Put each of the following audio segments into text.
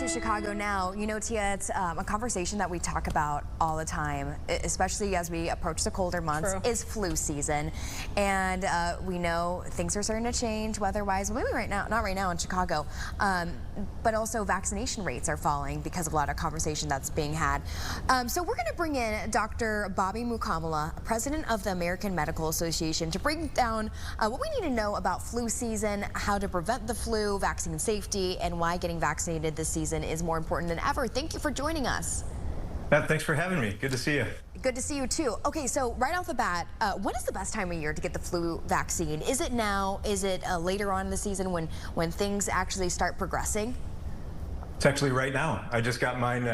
to Chicago Now. You know, Tia, it's a conversation that we talk about all the time, especially as we approach the colder months, is flu season. And we know things are starting to change weather-wise, maybe right now, not right now in Chicago, but also vaccination rates are falling because of a lot of conversation that's being had. So we're going to bring in Dr. Bobby Mukkamala, president of the American Medical Association, to break down what we need to know about flu season, how to prevent the flu, vaccine safety, and why getting vaccinated this season is more important than ever. Thank you for joining us. Thanks for having me. Good to see you. Good to see you too. Okay, so right off the bat, when is the best time of year to get the flu vaccine? Is it now? Is it later on in the season when things actually start progressing? It's actually right now. I just got mine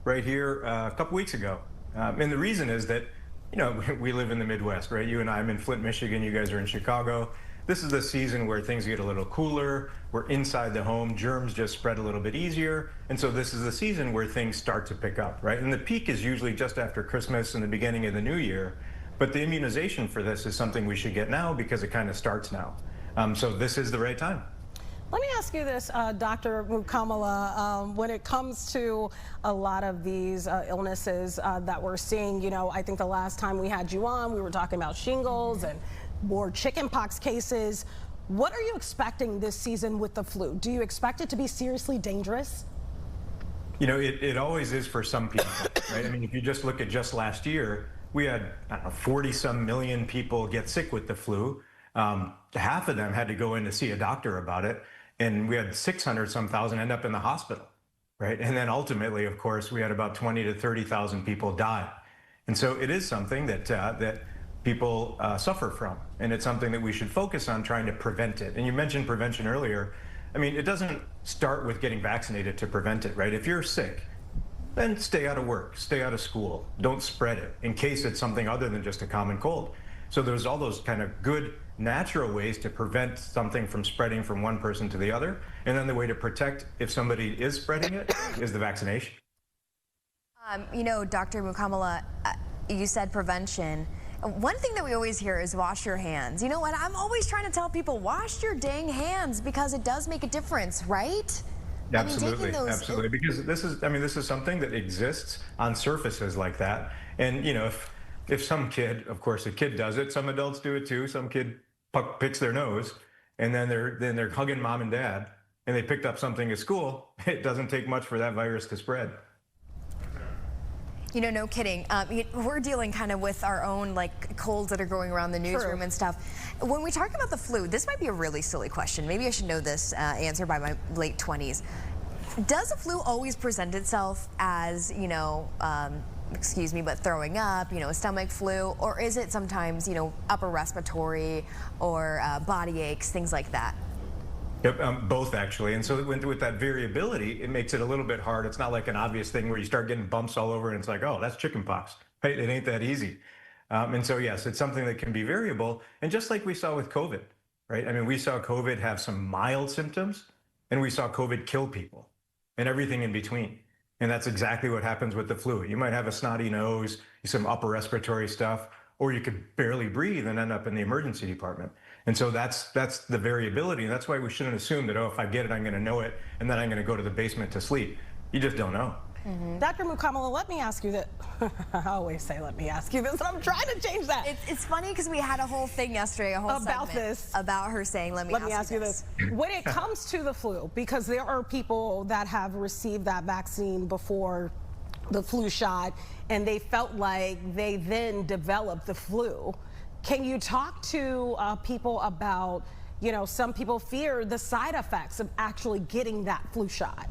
right here a couple weeks ago. And the reason is that, you know, we live in the Midwest, right? You and I, I'm in Flint, Michigan. You guys are in Chicago. This is the season where things get a little cooler. We're inside the home. Germs just spread a little bit easier. And so this is the season where things start to pick up, right? And the peak is usually just after Christmas and the beginning of the new year. But the immunization for this is something we should get now because it kind of starts now. So this is the right time. Let me ask you this, Dr. Mukkamala, when it comes to a lot of these illnesses that we're seeing, you know, I think the last time we had you on, we were talking about shingles and more chickenpox cases. What are you expecting this season with the flu? Do you expect it to be seriously dangerous? You know, it always is for some people, right? I mean, if you just look at just last year, we had 40-some million people get sick with the flu. Half of them had to go in to see a doctor about it. And we had 600-some thousand end up in the hospital, right? And then ultimately, of course, we had about 20 to 30,000 people die. And so it is something that people suffer from. And it's something that we should focus on trying to prevent it. And you mentioned prevention earlier. I mean, it doesn't start with getting vaccinated to prevent it, right? If you're sick, then stay out of work, stay out of school, don't spread it in case it's something other than just a common cold. So there's all those kind of good natural ways to prevent something from spreading from one person to the other. And then the way to protect if somebody is spreading it is the vaccination. You know, Dr. Mukkamala, you said prevention. One thing that we always hear is wash your hands. You know what? I'm always trying to tell people, wash your dang hands because it does make a difference, right? Absolutely, absolutely. Because this is something that exists on surfaces like that. And, you know, if some kid, of course, a kid does it, some adults do it too. Some kid picks their nose and then they're hugging mom and dad and they picked up something at school. It doesn't take much for that virus to spread. You know, no kidding. We're dealing kind of with our own like colds that are going around the newsroom and stuff. When we talk about the flu, this might be a really silly question. Maybe I should know this answer by my late 20s. Does the flu always present itself as, you know, excuse me, but throwing up, you know, a stomach flu, or is it sometimes, you know, upper respiratory or body aches, things like that? Yep, both actually. And so with that variability, it makes it a little bit hard. It's not like an obvious thing where you start getting bumps all over and it's like, oh, that's chickenpox. Right? It ain't that easy. And so, yes, it's something that can be variable. And just like we saw with COVID, right? I mean, we saw COVID have some mild symptoms and we saw COVID kill people and everything in between. And that's exactly what happens with the flu. You might have a snotty nose, some upper respiratory stuff, or you could barely breathe and end up in the emergency department. And so that's the variability. And that's why we shouldn't assume that, oh, if I get it, I'm going to know it, and then I'm going to go to the basement to sleep. You just don't know. Dr. Mukkamala, let me ask you that. I always say, let me ask you this, and I'm trying to change that. It's funny because we had a whole thing yesterday, a whole about segment this, about her saying, let me ask you this. When it comes to the flu, because there are people that have received that vaccine before the flu shot, and they felt like they then developed the flu. Can you talk to people about, you know, some people fear the side effects of actually getting that flu shot?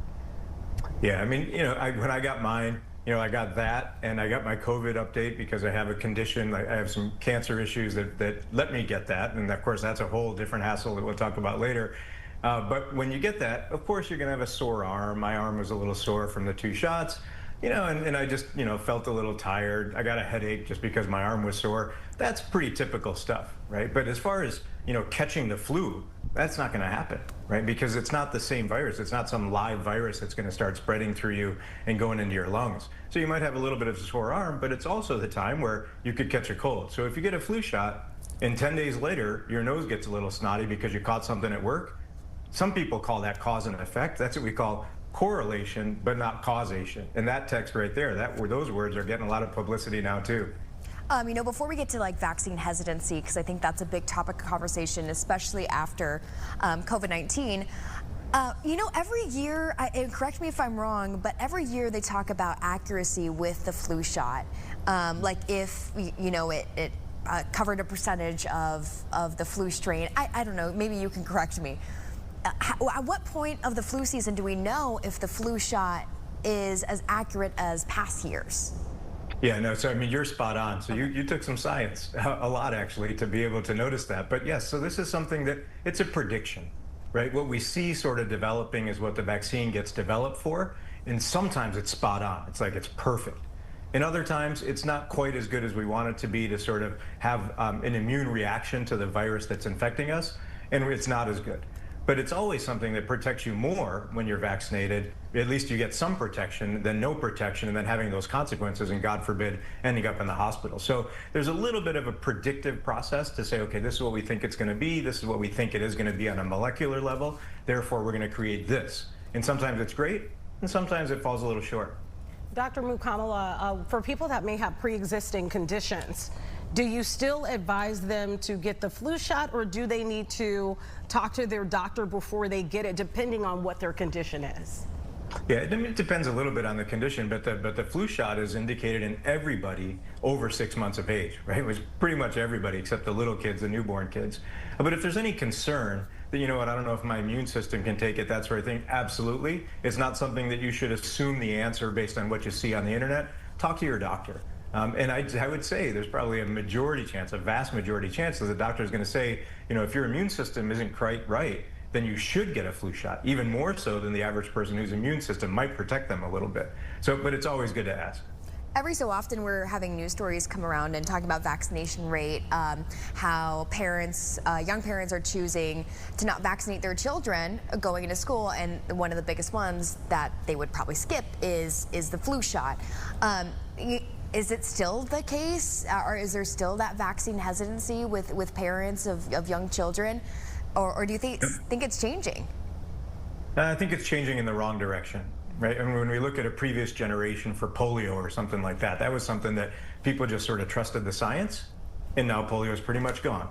Yeah, I mean, you know, when I got mine, you know, I got that and I got my COVID update because I have a condition. I have some cancer issues that let me get that. And of course, that's a whole different hassle that we'll talk about later. But when you get that, of course, you're going to have a sore arm. My arm was a little sore from the 2 shots. You know, and I just, you know, felt a little tired. I got a headache just because my arm was sore. That's pretty typical stuff, right? But as far as, you know, catching the flu, that's not going to happen, right? Because it's not the same virus. It's not some live virus that's going to start spreading through you and going into your lungs. So you might have a little bit of a sore arm, but it's also the time where you could catch a cold. So if you get a flu shot and 10 days later, your nose gets a little snotty because you caught something at work, some people call that cause and effect. That's what we call correlation, but not causation. And that text right there, those words are getting a lot of publicity now too. Before we get to like vaccine hesitancy, because I think that's a big topic of conversation, especially after COVID-19. Every year, and correct me if I'm wrong, but every year they talk about accuracy with the flu shot. Like if, it covered a percentage of the flu strain. I don't know, maybe you can correct me. At what point of the flu season do we know if the flu shot is as accurate as past years? Yeah, no, so I mean, you're spot on. So you took some science, a lot actually, to be able to notice that. But yes, so this is something that it's a prediction, right? What we see sort of developing is what the vaccine gets developed for. And sometimes it's spot on. It's like it's perfect. And other times it's not quite as good as we want it to be to sort of have an immune reaction to the virus that's infecting us. And it's not as good. But it's always something that protects you more when you're vaccinated. At least you get some protection than no protection, and then having those consequences and, God forbid, ending up in the hospital. So there's a little bit of a predictive process to say, okay, this is what we think it's going to be. This is what we think it is going to be on a molecular level. Therefore, we're going to create this. And sometimes it's great, and sometimes it falls a little short. Dr. Mukkamala, for people that may have pre-existing conditions, do you still advise them to get the flu shot, or do they need to talk to their doctor before they get it, depending on what their condition is? Yeah, it depends a little bit on the condition, but the flu shot is indicated in everybody over 6 months of age, right? It was pretty much everybody except the little kids, the newborn kids. But if there's any concern that, I don't know if my immune system can take it, that sort of thing, absolutely. It's not something that you should assume the answer based on what you see on the internet. Talk to your doctor. And I would say there's probably a majority chance, a vast majority chance that the doctor is going to say, if your immune system isn't quite right, then you should get a flu shot, even more so than the average person whose immune system might protect them a little bit. But it's always good to ask. Every so often we're having news stories come around and talking about vaccination rate, how parents, young parents are choosing to not vaccinate their children going into school, and one of the biggest ones that they would probably skip is the flu shot. Is it still the case, or is there still that vaccine hesitancy with parents of young children, or do you think it's changing? I think it's changing in the wrong direction, right? I mean, when we look at a previous generation for polio or something like that, that was something that people just sort of trusted the science, and now polio is pretty much gone,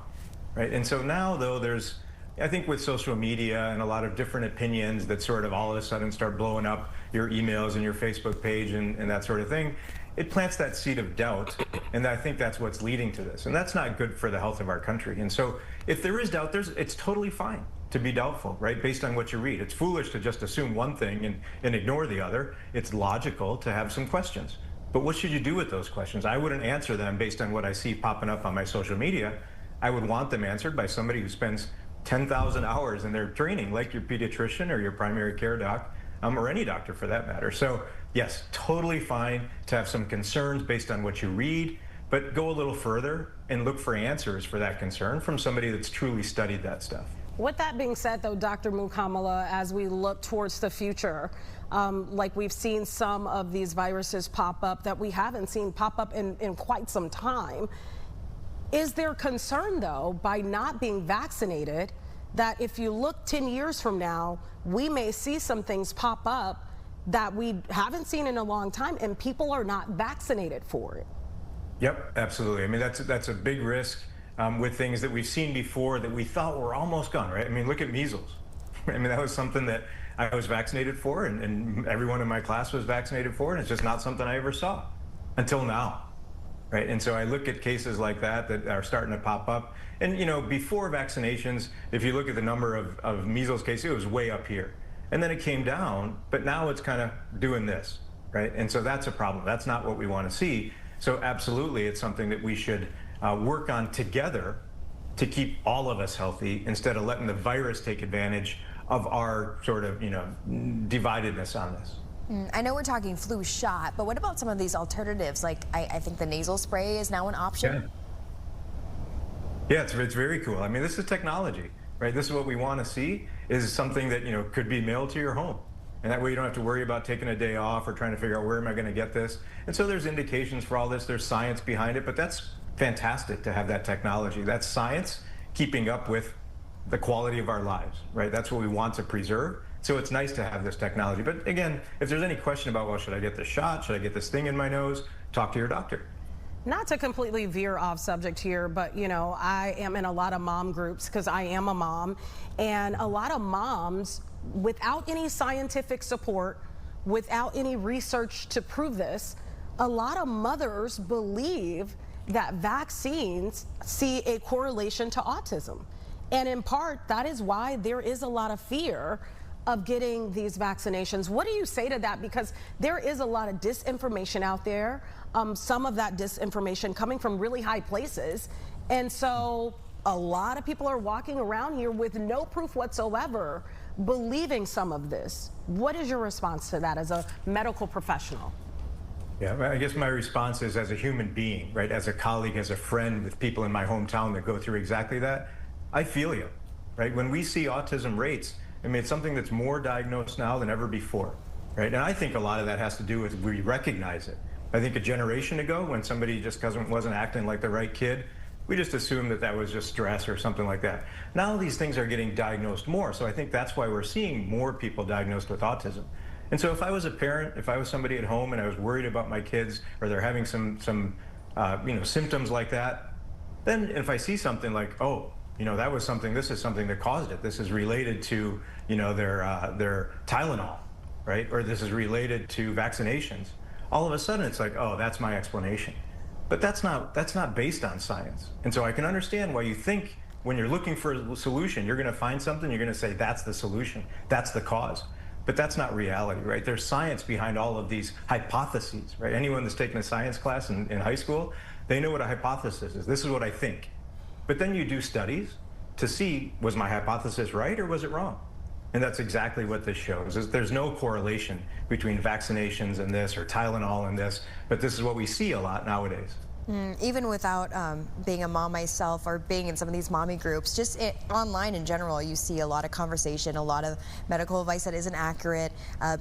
right? And so now, though, there's, I think with social media and a lot of different opinions that sort of all of a sudden start blowing up your emails and your Facebook page and that sort of thing, it plants that seed of doubt, and I think that's what's leading to this. And that's not good for the health of our country. And so if there is doubt, it's totally fine to be doubtful, right, based on what you read. It's foolish to just assume one thing and ignore the other. It's logical to have some questions. But what should you do with those questions? I wouldn't answer them based on what I see popping up on my social media. I would want them answered by somebody who spends 10,000 hours in their training, like your pediatrician or your primary care doc, or any doctor for that matter. So yes, totally fine to have some concerns based on what you read, but go a little further and look for answers for that concern from somebody that's truly studied that stuff. With that being said, though, Dr. Mukkamala, as we look towards the future, like we've seen some of these viruses pop up that we haven't seen pop up in quite some time, is there concern, though, by not being vaccinated, that if you look 10 years from now, we may see some things pop up that we haven't seen in a long time, and people are not vaccinated for it? Yep, absolutely. I mean, that's a big risk with things that we've seen before that we thought were almost gone, right? I mean, look at measles. I mean, that was something that I was vaccinated for, and everyone in my class was vaccinated for, and it's just not something I ever saw until now, right? And so I look at cases like that are starting to pop up. And, before vaccinations, if you look at the number of measles cases, it was way up here. And then it came down, but now it's kind of doing this, right? And so that's a problem. That's not what we want to see. So absolutely, it's something that we should work on together to keep all of us healthy instead of letting the virus take advantage of our sort of, dividedness on this. I know we're talking flu shot, but what about some of these alternatives? Like I think the nasal spray is now an option. Yeah, it's very cool. I mean, this is technology, right? This is what we want to see, is something that, could be mailed to your home. And that way you don't have to worry about taking a day off or trying to figure out where am I going to get this. And so there's indications for all this. There's science behind it, but that's fantastic to have that technology. That's science keeping up with the quality of our lives, right? That's what we want to preserve. So it's nice to have this technology. But again, if there's any question about, well, should I get the shot? Should I get this thing in my nose? Talk to your doctor. Not to completely veer off subject here, but you know, I am in a lot of mom groups because I am a mom, and a lot of moms, without any scientific support, without any research to prove this, a lot of mothers believe that vaccines see a correlation to autism. And in part, that is why there is a lot of fear of getting these vaccinations. What do you say to that? Because there is a lot of disinformation out there, some of that disinformation coming from really high places. And so a lot of people are walking around here with no proof whatsoever, believing some of this. What is your response to that as a medical professional? Yeah, I guess my response is, as a human being, right, as a colleague, as a friend with people in my hometown that go through exactly that, I feel you, right? When we see autism rates, I mean, it's something that's more diagnosed now than ever before, right? And I think a lot of that has to do with we recognize it. I think a generation ago, when somebody just wasn't acting like the right kid, we just assumed that that was just stress or something like that. Now these things are getting diagnosed more, so I think that's why we're seeing more people diagnosed with autism. And so if I was a parent, if I was somebody at home and I was worried about my kids, or they're having some symptoms like that, then if I see something like, oh, this is something that caused it. This is related to, their Tylenol, right? Or this is related to vaccinations. All of a sudden it's like, oh, that's my explanation. But that's not based on science. And so I can understand why you think when you're looking for a solution, you're going to find something, you're going to say that's the solution, that's the cause. But that's not reality, right? There's science behind all of these hypotheses, right? Anyone that's taken a science class in high school, they know what a hypothesis is. This is what I think. But then you do studies to see, was my hypothesis right or was it wrong? And that's exactly what this shows, is there's no correlation between vaccinations and this, or Tylenol and this, but this is what we see a lot nowadays. Even without being a mom myself or being in some of these mommy groups, just online in general, you see a lot of conversation, a lot of medical advice that isn't accurate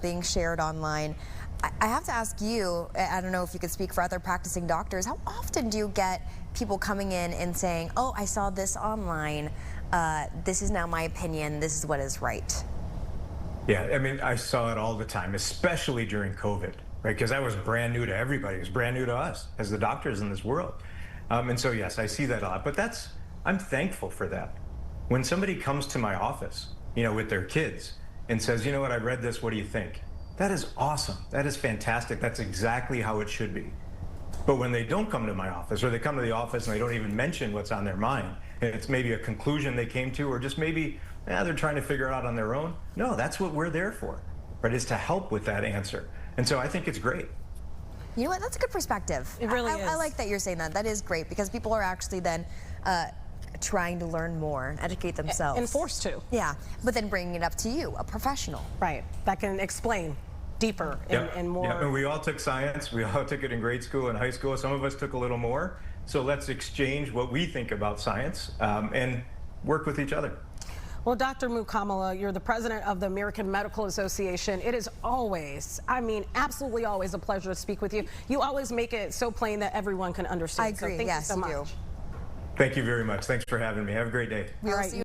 being shared online. I have to ask you, I don't know if you could speak for other practicing doctors, how often do you get people coming in and saying, oh, I saw this online, this is now my opinion, this is what is right? Yeah, I mean, I saw it all the time, especially during COVID. Right, because that was brand new to everybody. It was brand new to us as the doctors in this world. And so, yes, I see that a lot. But I'm thankful for that. When somebody comes to my office, with their kids and says, you know what, I read this, what do you think? That is awesome. That is fantastic. That's exactly how it should be. But when they don't come to my office, or they come to the office and they don't even mention what's on their mind, and it's maybe a conclusion they came to, or just maybe they're trying to figure it out on their own. No, that's what we're there for, right, is to help with that answer. And so I think it's great. You know what? That's a good perspective. It really is. I like that you're saying that. That is great, because people are actually then trying to learn more and educate themselves. And forced to. Yeah, but then bringing it up to you, a professional. Right, that can explain deeper and more. Yeah, and we all took science. We all took it in grade school and high school. Some of us took a little more. So let's exchange what we think about science and work with each other. Well, Dr. Mukkamala, you're the president of the American Medical Association. It is always, absolutely always a pleasure to speak with you. You always make it so plain that everyone can understand. I agree. So thank yes, you so much. do. Thank you very much. Thanks for having me. Have a great day. We'll see you